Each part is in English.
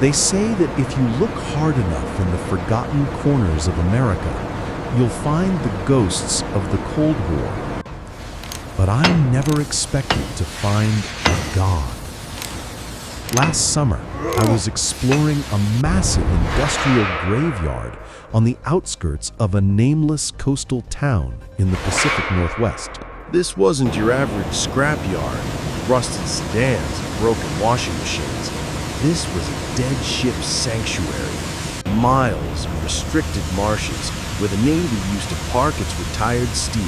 They say that if you look hard enough in the forgotten corners of America, you'll find the ghosts of the Cold War. But I never expected to find a god. Last summer, I was exploring a massive industrial graveyard on the outskirts of a nameless coastal town in the Pacific Northwest. This wasn't your average scrapyard, rusted sedans and broken washing machines. This was a dead ship sanctuary, miles of restricted marshes where the Navy used to park its retired steel.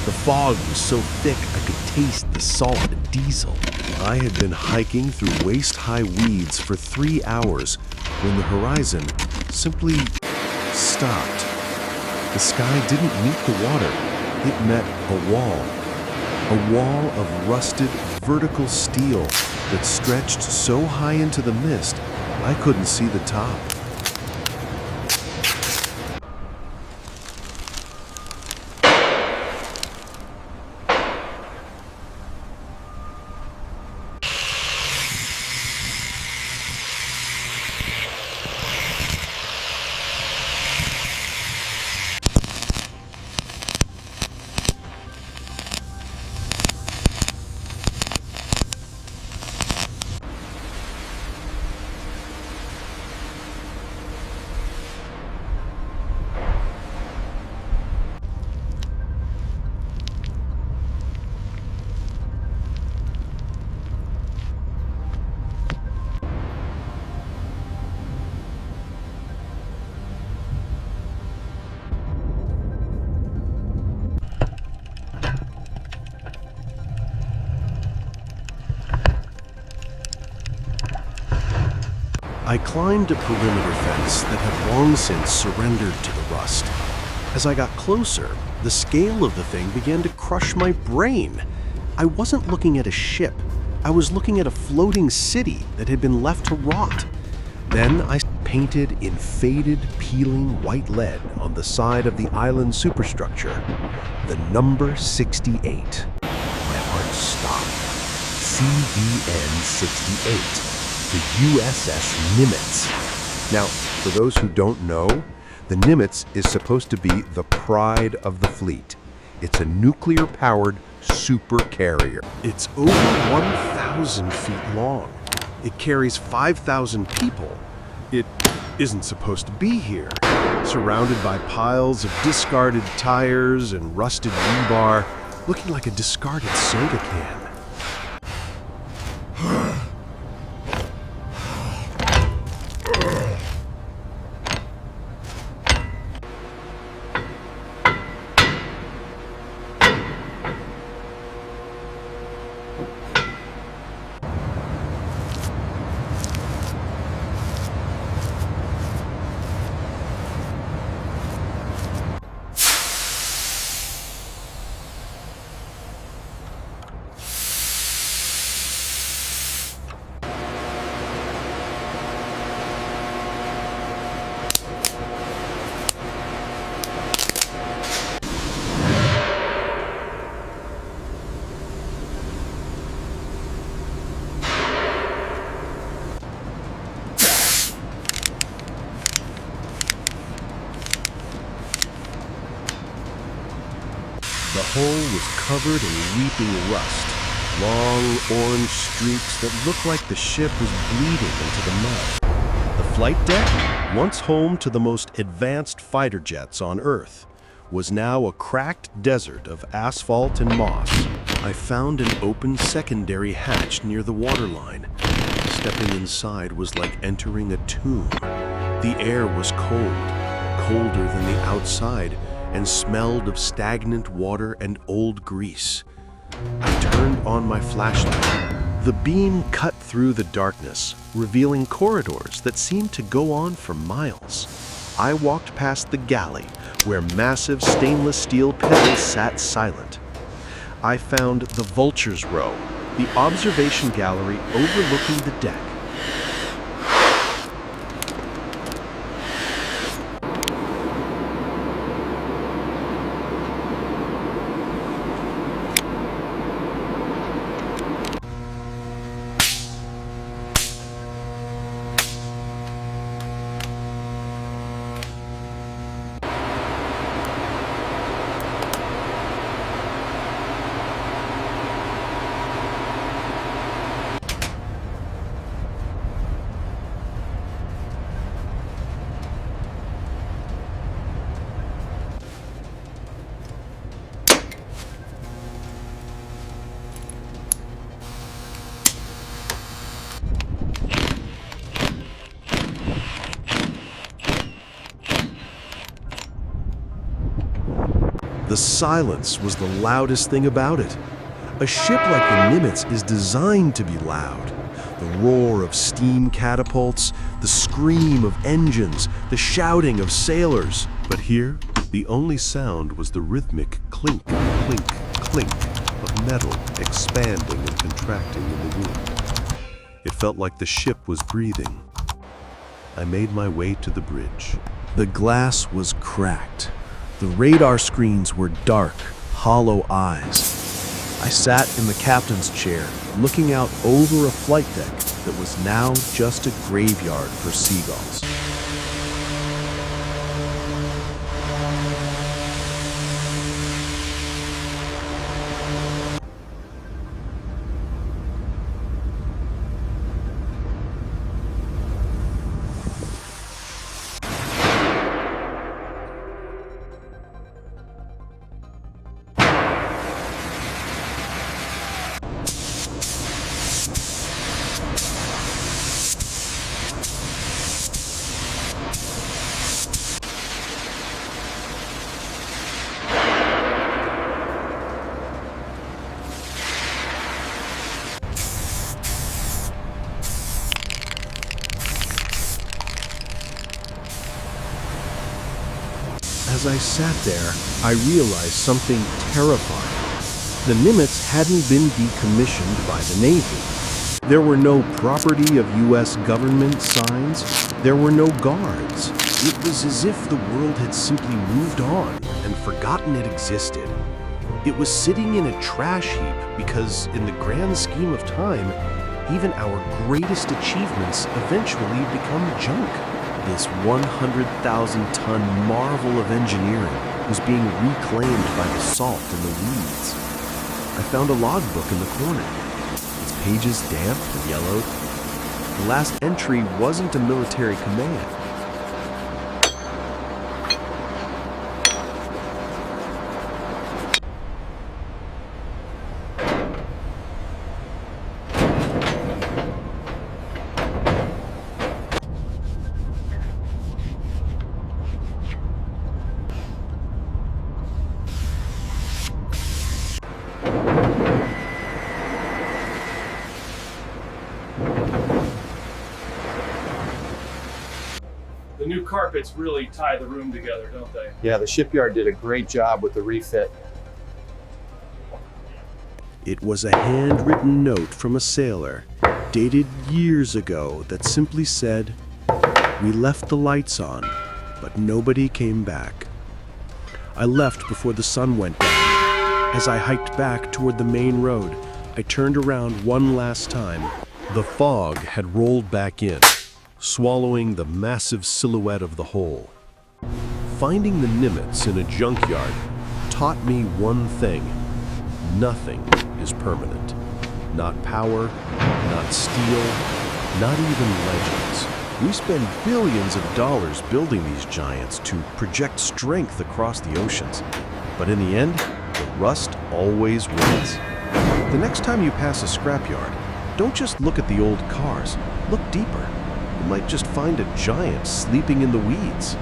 The fog was so thick I could taste the salt of diesel. I had been hiking through waist-high weeds for 3 hours when the horizon simply stopped. The sky didn't meet the water. It met a wall of rusted vertical steel that stretched so high into the mist I couldn't see the top. I climbed a perimeter fence that had long since surrendered to the rust. As I got closer, the scale of the thing began to crush my brain. I wasn't looking at a ship. I was looking at a floating city that had been left to rot. Then I painted in faded, peeling white lead on the side of the island superstructure, the number 68. My heart stopped. CVN 68. The USS Nimitz. Now, for those who don't know, the Nimitz is supposed to be the pride of the fleet. It's a nuclear-powered super carrier. It's over 1,000 feet long. It carries 5,000 people. It isn't supposed to be here. Surrounded by piles of discarded tires and rusted rebar, looking like a discarded soda can. The hull was covered in weeping rust, long orange streaks that looked like the ship was bleeding into the mud. The flight deck, once home to the most advanced fighter jets on Earth, was now a cracked desert of asphalt and moss. I found an open secondary hatch near the waterline. Stepping inside was like entering a tomb. The air was cold, colder than the outside, and smelled of stagnant water and old grease. I turned on my flashlight. The beam cut through the darkness, revealing corridors that seemed to go on for miles. I walked past the galley, where massive stainless steel pillars sat silent. I found the Vulture's Row, the observation gallery overlooking the deck. The silence was the loudest thing about it. A ship like the Nimitz is designed to be loud. The roar of steam catapults, the scream of engines, the shouting of sailors. But here, the only sound was the rhythmic clink, clink, clink of metal expanding and contracting in the wind. It felt like the ship was breathing. I made my way to the bridge. The glass was cracked. The radar screens were dark, hollow eyes. I sat in the captain's chair, looking out over a flight deck that was now just a graveyard for seagulls. As I sat there, I realized something terrifying. The Nimitz hadn't been decommissioned by the Navy. There were no property of U.S. government signs. There were no guards. It was as if the world had simply moved on and forgotten it existed. It was sitting in a trash heap because, in the grand scheme of time, even our greatest achievements eventually become junk. This 100,000-ton marvel of engineering was being reclaimed by the salt and the weeds. I found a logbook in the corner, its pages damp and yellowed. The last entry wasn't a military command. The new carpets really tie the room together, don't they? Yeah, the shipyard did a great job with the refit. It was a handwritten note from a sailor, dated years ago, that simply said, "We left the lights on, but nobody came back." I left before the sun went down. As I hiked back toward the main road, I turned around one last time. The fog had rolled back in, swallowing the massive silhouette of the hull. Finding the Nimitz in a junkyard taught me one thing: nothing is permanent. Not power, not steel, not even legends. We spend billions of dollars building these giants to project strength across the oceans. But in the end, the rust always wins. The next time you pass a scrapyard, don't just look at the old cars. Look deeper. You might just find a giant sleeping in the weeds.